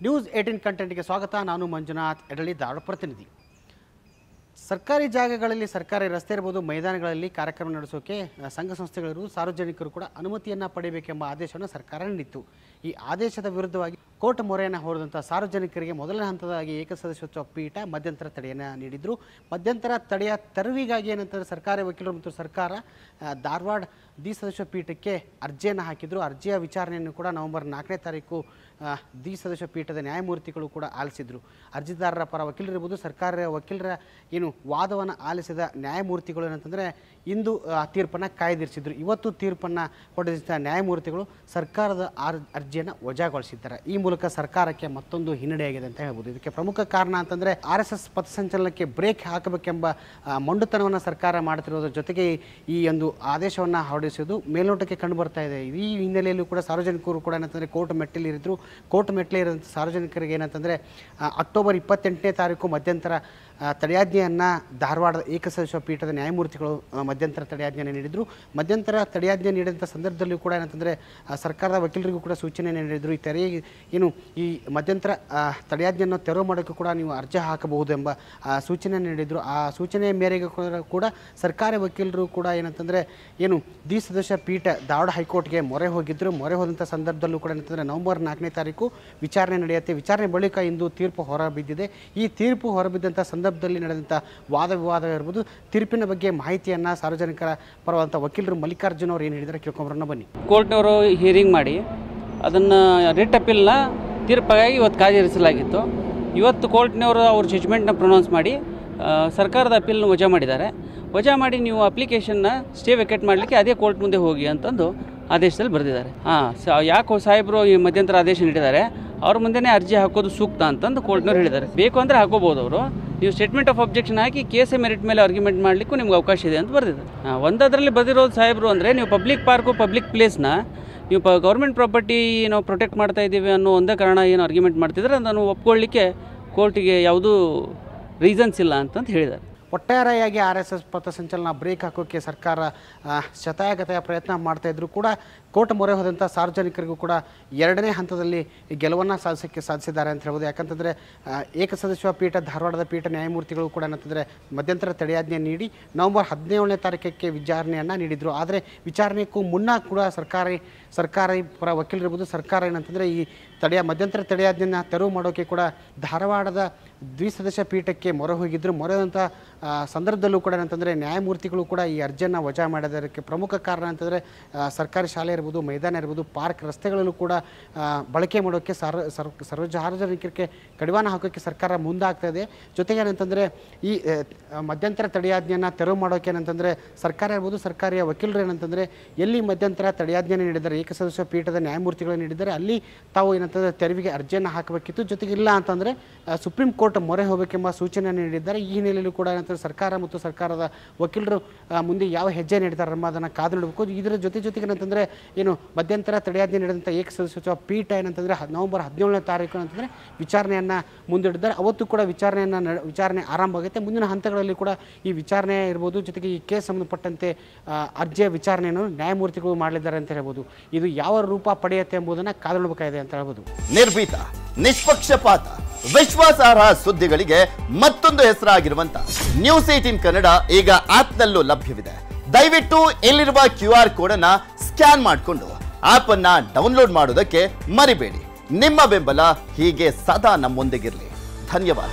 News 18 ಕಂಟೆಂಟ್ಗೆ ಸ್ವಾಗತ. ನಾನು ಮಂಜುನಾಥ್ ಎಡಳಿ ಧಾರವಾಡ ಪ್ರತಿನಿಧಿ. ಸರ್ಕಾರಿ ಜಾಗಗಳಲ್ಲಿ ಸರ್ಕಾರಿ ರಸ್ತೆ ಇರಬಹುದು, ಮೈದಾನಗಳಲ್ಲಿ ಕಾರ್ಯಕ್ರಮ ನಡೆಸೋಕೆ ಸಂಘ ಸಂಸ್ಥೆಗಳಿರುವುದು, ಸಾರ್ವಜನಿಕರು ಕೂಡ ಅನುಮತಿಯನ್ನು ಪಡೆಯಬೇಕೆಂಬ ಆದೇಶವನ್ನು ಸರ್ಕಾರ ನೀಡಿತ್ತು. ಈ ಆದೇಶದ ವಿರುದ್ಧವಾಗಿ ಕೋರ್ಟ್ ಮೊರೆಯನ್ನು ಹೊರದಂಥ ಸಾರ್ವಜನಿಕರಿಗೆ ಮೊದಲನೇ ಹಂತದಾಗಿ ಏಕಸದಸ್ಯತ್ವ ಪೀಠ ಮಧ್ಯಂತರ ತಡೆಯನ್ನು ನೀಡಿದ್ರು. ಮಧ್ಯಂತರ ತಡೆಯ ತೆರವಿಗಾಗಿ ಏನಂತಂದರೆ ಸರ್ಕಾರಿ ವಕೀಲರು ಮತ್ತು ಸರ್ಕಾರ ಧಾರವಾಡ ದ್ವಿಸದಸ್ಯ ಪೀಠಕ್ಕೆ ಅರ್ಜಿಯನ್ನು ಹಾಕಿದ್ರು. ಅರ್ಜಿಯ ವಿಚಾರಣೆಯನ್ನು ಕೂಡ ನವೆಂಬರ್ 4ನೇ ತಾರೀಕು ದ್ವಿಸದಸ್ಯ ಪೀಠದ ನ್ಯಾಯಮೂರ್ತಿಗಳು ಕೂಡ ಆಲಿಸಿದರು. ಅರ್ಜಿದಾರರ ಪರ ವಕೀಲರಿರ್ಬೋದು, ಸರ್ಕಾರ ವಕೀಲರ ಏನು ವಾದವನ್ನು ಆಲಿಸಿದ ನ್ಯಾಯಮೂರ್ತಿಗಳು ಏನಂತಂದರೆ ಇಂದು ತೀರ್ಪನ್ನು ಕಾಯ್ದಿರಿಸಿದ್ರು. ಇವತ್ತು ತೀರ್ಪನ್ನು ಹೊರಡಿಸಿದ ನ್ಯಾಯಮೂರ್ತಿಗಳು ಸರ್ಕಾರದ ಅರ್ಜಿಯನ್ನು ವಜಾಗೊಳಿಸಿದ್ದಾರೆ. ಈ ಮೂಲಕ ಸರ್ಕಾರಕ್ಕೆ ಮತ್ತೊಂದು ಹಿನ್ನಡೆಯಾಗಿದೆ ಅಂತ ಹೇಳ್ಬೋದು. ಇದಕ್ಕೆ ಪ್ರಮುಖ ಕಾರಣ ಅಂತಂದರೆ RSS ಪಥಸಂಚಲನಕ್ಕೆ ಬ್ರೇಕ್ ಹಾಕಬೇಕೆಂಬ ಮೊಂಡುತನವನ್ನು ಸರ್ಕಾರ ಮಾಡ್ತಿರೋದ್ರ ಜೊತೆಗೆ ಈ ಒಂದು ಆದೇಶವನ್ನು ಹೊರಡಿಸೋದು ಮೇಲ್ನೋಟಕ್ಕೆ ಕಂಡು ಬರ್ತಾ ಇದೆ. ಈ ಹಿನ್ನೆಲೆಯಲ್ಲೂ ಕೂಡ ಸಾರ್ವಜನಿಕರು ಕೂಡ ಏನಂತಂದರೆ ಕೋರ್ಟ್ ಮೆಟ್ಟಿಲಿರಿದ್ರು. ಕೋರ್ಟ್ ಮೆಟ್ಟಿಲಿರೋಂಥ ಸಾರ್ವಜನಿಕರಿಗೆ ಏನಂತಂದರೆ ಅಕ್ಟೋಬರ್ 28ನೇ ತಾರೀಕು ಮಧ್ಯಂತರ ತಡೆಯಾಜ್ಞೆಯನ್ನು ಧಾರವಾಡದ ಏಕಸದಸ್ಯ ಪೀಠದ ನ್ಯಾಯಮೂರ್ತಿಗಳು ಮಧ್ಯಂತರ ತಡೆಯಾಜ್ಞೆಯನ್ನು ನೀಡಿದರು. ಮಧ್ಯಂತರ ತಡೆಯಾಜ್ಞೆ ನೀಡಿದಂಥ ಸಂದರ್ಭದಲ್ಲೂ ಕೂಡ ಏನಂತಂದರೆ ಸರ್ಕಾರದ ವಕೀಲರಿಗೂ ಕೂಡ ಸೂಚನೆಯನ್ನು ನೀಡಿದರು. ಈ ಮಧ್ಯಂತರ ತಡೆಯಾಜ್ಞೆಯನ್ನು ತೆರವು ಮಾಡೋಕ್ಕೂ ಕೂಡ ನೀವು ಅರ್ಜಿ ಹಾಕಬಹುದು ಎಂಬ ಸೂಚನೆಯನ್ನು ನೀಡಿದರು. ಆ ಸೂಚನೆಯ ಮೇರೆಗೆ ಕೂಡ ಸರ್ಕಾರಿ ವಕೀಲರು ಕೂಡ ಏನಂತಂದರೆ ದ್ವಿಸದಸ್ಯ ಪೀಠ ಧಾರವಾಡ ಹೈಕೋರ್ಟ್ಗೆ ಮೊರೆ ಹೋಗಿದ್ದರು. ಮೊರೆ ಹೋದಂಥ ಸಂದರ್ಭದಲ್ಲೂ ಕೂಡ ಏನಂತಂದರೆ ನವೆಂಬರ್ 4ನೇ ತಾರೀಕು ವಿಚಾರಣೆ ನಡೆಯುತ್ತೆ. ವಿಚಾರಣೆ ಬಳಿಕ ಇಂದು ತೀರ್ಪು ಹೊರಬಿದ್ದಿದೆ. ಈ ತೀರ್ಪು ಹೊರಬಿದ್ದಂಥ ಸಂದರ್ಭದಲ್ಲಿ ನಡೆದಂಥ ವಾದ ವಿವಾದ ಇರ್ಬೋದು, ತೀರ್ಪಿನ ಬಗ್ಗೆ ಮಾಹಿತಿಯನ್ನು ಸಾರ್ವಜನಿಕರ ಪರವಾದಂಥ ವಕೀಲರು ಮಲ್ಲಿಕಾರ್ಜುನ್ ಅವರು ಏನು ಹೇಳಿದ್ದಾರೆ ಕೇಳ್ಕೊಂಬರೋಣ ಬನ್ನಿ. ಕೋರ್ಟ್ನವರು ಹಿಯರಿಂಗ್ ಮಾಡಿ ಅದನ್ನು ರಿಟ್ ಅಪೀಲ್ನ ತೀರ್ಪಾಗಿ ಇವತ್ತು ಕಾಯ್ದಿರಿಸಲಾಗಿತ್ತು. ಇವತ್ತು ಕೋರ್ಟ್ನವರು ಅವ್ರ ಜಡ್ಜ್ಮೆಂಟ್ನ ಪ್ರೊನೌನ್ಸ್ ಮಾಡಿ ಸರ್ಕಾರದ ಅಪೀಲ್ನ ವಜಾ ಮಾಡಿದ್ದಾರೆ. ವಜಾ ಮಾಡಿ ನೀವು ಅಪ್ಲಿಕೇಶನ್ನ ಸ್ಟೇ ವೆಕೇಟ್ ಮಾಡಲಿಕ್ಕೆ ಅದೇ ಕೋರ್ಟ್ ಮುಂದೆ ಹೋಗಿ ಅಂತಂದು ಆದೇಶದಲ್ಲಿ ಬರೆದಿದ್ದಾರೆ. ಯಾಕೆ ಸಾಹೇಬರು ಈ ಮಧ್ಯಂತರ ಆದೇಶ ನೀಡಿದ್ದಾರೆ, ಅವ್ರ ಮುಂದೆನೇ ಅರ್ಜಿ ಹಾಕೋದು ಸೂಕ್ತ ಅಂತಂದು ಕೋರ್ಟ್ನವ್ರು ಹೇಳಿದ್ದಾರೆ. ಬೇಕು ಅಂದರೆ ಹಾಕೋಬೋದು. ಅವರು ನೀವು ಸ್ಟೇಟ್ಮೆಂಟ್ ಆಫ್ ಅಬ್ಜೆಕ್ಷನ್ ಹಾಕಿ ಕೇಸೇ ಮೆರಿಟ್ ಮೇಲೆ ಆರ್ಗ್ಯುಮೆಂಟ್ ಮಾಡಲಿಕ್ಕೂ ನಿಮ್ಗೆ ಅವಕಾಶ ಇದೆ ಅಂತ ಬರೆದಿದ್ದಾರೆ. ಒಂದರಲ್ಲಿ ಬರೆದಿರೋದು ಸಾಹೇಬರು ಅಂದರೆ ನೀವು ಪಬ್ಲಿಕ್ ಪಾರ್ಕು ಪಬ್ಲಿಕ್ ಪ್ಲೇಸ್ನ ನೀವು ಗೌರ್ಮೆಂಟ್ ಪ್ರಾಪರ್ಟಿ ನಾವು ಪ್ರೊಟೆಕ್ಟ್ ಮಾಡ್ತಾ ಇದ್ದೀವಿ ಅನ್ನೋ ಒಂದೇ ಕಾರಣ ಏನು ಆರ್ಗ್ಯುಮೆಂಟ್ ಮಾಡ್ತಿದ್ದಾರೆ ಅದನ್ನು ಒಪ್ಕೊಳ್ಳಿಕ್ಕೆ ಕೋರ್ಟಿಗೆ ಯಾವುದೂ ರೀಸನ್ಸ್ ಇಲ್ಲ ಅಂತಂತ ಹೇಳಿದ್ದಾರೆ. ಒಟ್ಟಾರೆಯಾಗಿ RSS ಪಥಸಂಚಲನ ಬ್ರೇಕ್ ಹಾಕೋಕ್ಕೆ ಸರ್ಕಾರ ಶತಾಯಗತಾಯ ಪ್ರಯತ್ನ ಮಾಡ್ತಾಯಿದ್ರು ಕೂಡ ಕೋರ್ಟ್ ಮೊರೆ ಹೋದಂಥ ಸಾರ್ವಜನಿಕರಿಗೂ ಕೂಡ ಎರಡನೇ ಹಂತದಲ್ಲಿ ಗೆಲುವನ್ನು ಸಾಧಿಸಿದ್ದಾರೆ ಅಂತ ಹೇಳ್ಬೋದು. ಯಾಕಂತಂದರೆ ಏಕಸದಸ್ಯ ಪೀಠ ಧಾರವಾಡದ ಪೀಠ ನ್ಯಾಯಮೂರ್ತಿಗಳು ಕೂಡ ಏನಂತಂದರೆ ಮಧ್ಯಂತರ ತಡೆಯಾಜ್ಞೆ ನೀಡಿ ನವೆಂಬರ್ 17ನೇ ತಾರೀಕಕ್ಕೆ ವಿಚಾರಣೆಯನ್ನು ನೀಡಿದರು. ಆದರೆ ವಿಚಾರಣೆಗೂ ಮುನ್ನ ಕೂಡ ಸರ್ಕಾರಿ ಪರ ವಕೀಲರಿರ್ಬೋದು, ಸರ್ಕಾರ ಏನಂತಂದರೆ ಈ ಮಧ್ಯಂತರ ತಡೆಯಾಜ್ಞೆಯನ್ನು ತೆರವು ಮಾಡೋಕ್ಕೆ ಕೂಡ ಧಾರವಾಡದ ದ್ವಿಸದಸ್ಯ ಪೀಠಕ್ಕೆ ಮೊರೆ ಹೋಗಿದ್ದರು. ಮೊರೆದಂಥ ಸಂದರ್ಭದಲ್ಲೂ ಕೂಡ ಏನಂತಂದರೆ ನ್ಯಾಯಮೂರ್ತಿಗಳು ಕೂಡ ಈ ಅರ್ಜಿಯನ್ನು ವಜಾ ಮಾಡೋದಕ್ಕೆ ಪ್ರಮುಖ ಕಾರಣ ಅಂತಂದರೆ ಸರ್ಕಾರಿ ಶಾಲೆ ಇರ್ಬೋದು, ಮೈದಾನ ಇರ್ಬೋದು, ಪಾರ್ಕ್ ರಸ್ತೆಗಳಲ್ಲೂ ಕೂಡ ಬಳಕೆ ಮಾಡೋಕ್ಕೆ ಸಾರ್ವಜನಿಕರಿಗೆ ಕಡಿವಾಣ ಹಾಕೋಕ್ಕೆ ಸರ್ಕಾರ ಮುಂದಾಗ್ತಾ ಇದೆ. ಜೊತೆಗೆ ಏನಂತಂದರೆ ಈ ಮಧ್ಯಂತರ ತಡೆಯಾಜ್ಞೆಯನ್ನು ತೆರವು ಮಾಡೋಕ್ಕೆ ಏನಂತಂದರೆ ಸರ್ಕಾರ ಇರ್ಬೋದು, ಸರ್ಕಾರಿಯ ವಕೀಲರು ಏನಂತಂದರೆ ಎಲ್ಲಿ ಮಧ್ಯಂತರ ತಡೆಯಾಜ್ಞೆಯನ್ನು ನೀಡಿದ್ದಾರೆ, ಏಕಸದಸ್ಯ ಪೀಠದ ನ್ಯಾಯಮೂರ್ತಿಗಳು ನೀಡಿದ್ದಾರೆ, ಅಲ್ಲಿ ತಾವು ಏನಂತಂದರೆ ತೆರವಿಗೆ ಅರ್ಜಿಯನ್ನು ಹಾಕಬೇಕಿತ್ತು. ಜೊತೆಗೆ ಇಲ್ಲ ಅಂತಂದರೆ ಸುಪ್ರೀಂ ಕೋರ್ಟ್ ಮೊರೆ ಹೋಗಬೇಕೆಂಬ ಸೂಚನೆಯನ್ನು ನೀಡಿದ್ದಾರೆ. ಈ ಹಿನ್ನೆಲೆಯಲ್ಲೂ ಕೂಡ ಏನಂತಂದರೆ ಸರ್ಕಾರ ಮತ್ತು ಸರ್ಕಾರದ ವಕೀಲರು ಮುಂದೆ ಯಾವ ಹೆಜ್ಜೆ ನೀಡಿದ್ದಾರೆ ಎಂಬ ಅದನ್ನು ಕಾದು ನೋಡಬೇಕು. ಇದರ ಜೊತೆಗೆ ಏನಂತಂದರೆ ಮಧ್ಯಂತರ ತಡೆಯಾಜ್ಞೆ ನೀಡಿದಂಥ ಏಕಸದಸ್ಯ ಪೀಠ ಏನಂತಂದರೆ ನವೆಂಬರ್ 17ನೇ ತಾರೀಕು ಅಂತಂದರೆ ವಿಚಾರಣೆಯನ್ನು ಮುಂದಿಟ್ಟಿದ್ದಾರೆ. ಅವತ್ತು ಕೂಡ ವಿಚಾರಣೆ ಆರಂಭ ಆಗುತ್ತೆ. ಮುಂದಿನ ಹಂತಗಳಲ್ಲಿ ಕೂಡ ಈ ವಿಚಾರಣೆ ಇರ್ಬೋದು, ಜೊತೆಗೆ ಈ ಕೇಸ್ ಸಂಬಂಧಪಟ್ಟಂತೆ ಅರ್ಜಿಯ ವಿಚಾರಣೆಯನ್ನು ನ್ಯಾಯಮೂರ್ತಿಗಳು ಮಾಡಲಿದ್ದಾರೆ ಅಂತ ಹೇಳ್ಬೋದು. ಇದು ಯಾವ ರೂಪ ಪಡೆಯುತ್ತೆ ಎಂಬುದನ್ನು ಕಾದು ನೋಡಬೇಕಾಗಿದೆ ಅಂತ ಹೇಳ್ಬೋದು. ನಿರ್ಭೀತ, ನಿಷ್ಪಕ್ಷಪಾತ, ವಿಶ್ವಾಸಾರ್ಹ ಸುದ್ದಿಗಳಿಗೆ ಮತ್ತೊಂದು ಹೆಸರಾಗಿರುವಂತ ನ್ಯೂಸ್ 18 ಕನ್ನಡ ಈಗ ಆಪ್ನಲ್ಲೂ ಲಭ್ಯವಿದೆ. ದಯವಿಟ್ಟು ಇಲ್ಲಿರುವ QR ಕೋಡ್ ಅನ್ನ ಸ್ಕ್ಯಾನ್ ಮಾಡಿಕೊಂಡು ಆಪ್ ಅನ್ನ ಡೌನ್ಲೋಡ್ ಮಾಡೋದಕ್ಕೆ ಮರಿಬೇಡಿ. ನಿಮ್ಮ ಬೆಂಬಲ ಹೀಗೆ ಸದಾ ನಮ್ಮೊಂದಿಗಿರಲಿ. ಧನ್ಯವಾದ.